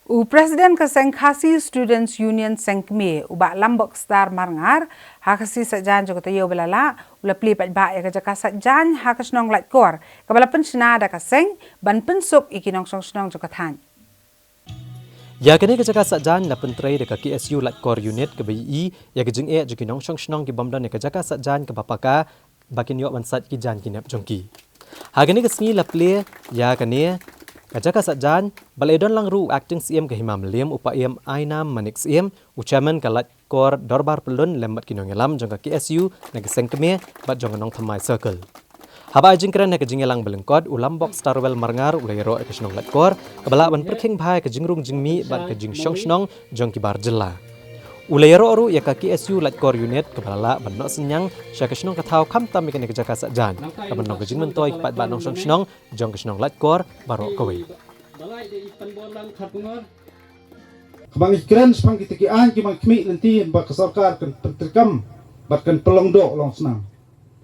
Presiden Kasengkasi Students Union Sengkme ubak Lambok Star Marngar hakasi sajan joko tayo belala ula pli patba ya kajaka sajan hakasnong latkor kabala pensiona da kaseng ban pensuk ikinong song joko than ya kene kajaka sajan na pentrai de KSU latkor unit ke BI ya kejeng jikinong song ki bomdan ya kajaka sajan ke bapaka bakin yo bansat ki jan kinap jongki hagene kesni la pli ya kene Kajaka sajan baledon lang ru acting CM ke himam liam upayam ainam manik CM ucaman kalat kor dorbar pelun lembat kinong elam jangka KSU nag sengkeme bat jonganong thamai circle haba jingkran nag jingelang belengkod ulam box starwell marngar ulayro ekasnong lat kor kabala ban perking bhai ke jingrung jingmi bat ke jing song jongki bar jela ulayro oru ya ka KSU lat kor unit kabala ban no senyang syakasnong kathau kham tam ke kajaka sajan kaban nong jing mentoi pat ban nong song jong kasnong lat kor baro kowe Kabang ikran sepang kita kian kimang kmi nanti bak sarkar kan penterkam bat kan pelongdo long senang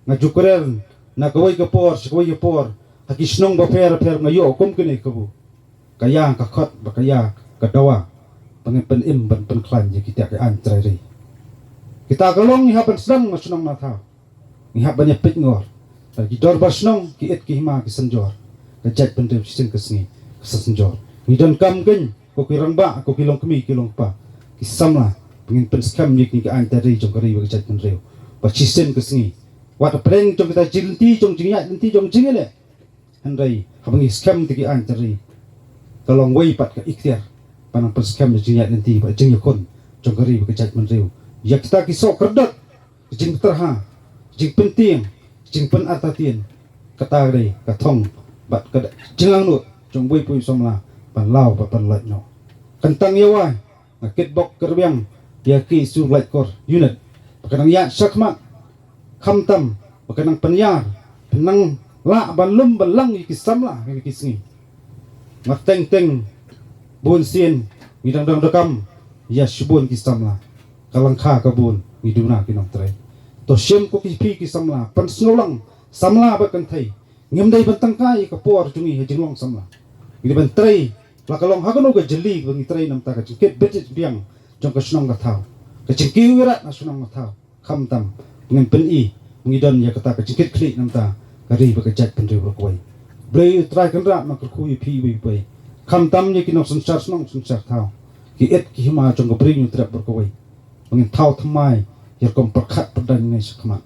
ngajukren na kawai kapor sikawai kapor hakisnong ba fer ngayo kom kene kabu kaya ka khot ba kaya ka dawa pengen pen im ban pen klan je kita kian trari kita kalong ni hapan senang masnong na tha ni hab banyak pit ngor bagi dor basnong ki et ki hima ki senjor ka jat pendem sin kesni kesenjor ni don kam ken ko kirang ba ko kilong kemi kilong pa kisamla pengin penskam ni ki an dari jong kari ba jat pendreu ba chisen kesni wat preng jong kita jilti jong jingat nanti jong jingele handai habang skam ti ki an dari kalong wei pat ka ikhtiar panang penskam ni jingat nanti ba jing yakon jong kari ba jat pendreu ya kita ki sok kerdot jing terha jing penting jing pen artatien kata dei ka thong bat ka jingang nu jong wei pui somla pan lau ba pan lai no kentang yawa ngakit bok kerbiang ya ki su lai kor unit pakanang ya sakmat khamtam pakanang penyar penang la balum balang ki samla ki singi mak teng bun sien midang dang dakam ya shubun ki samla kalang kha kabun miduna ki nong trai to siem ko ki pi ki samla pan snolang samla ba kan thai ngem dai bantang kai ka por jungi he jinglong samla ini ban trai la kalong hagano ga jeli bangi trai nam ta ka ket betit biang jong ka snong ga thau ka chingki wirat na snong ga thau kham tam ngin pen i ngidon ya kata ka chingket kli nam ta ka ri ba ka jat pen ri ro koi blei trai kan ra ma ka khu pi wi pai kham tam ni ki no sun char snong sun char thau ki et ki hima jong ga bring tra ro koi ngin thau thamai ya kom prakhat padan ni sakma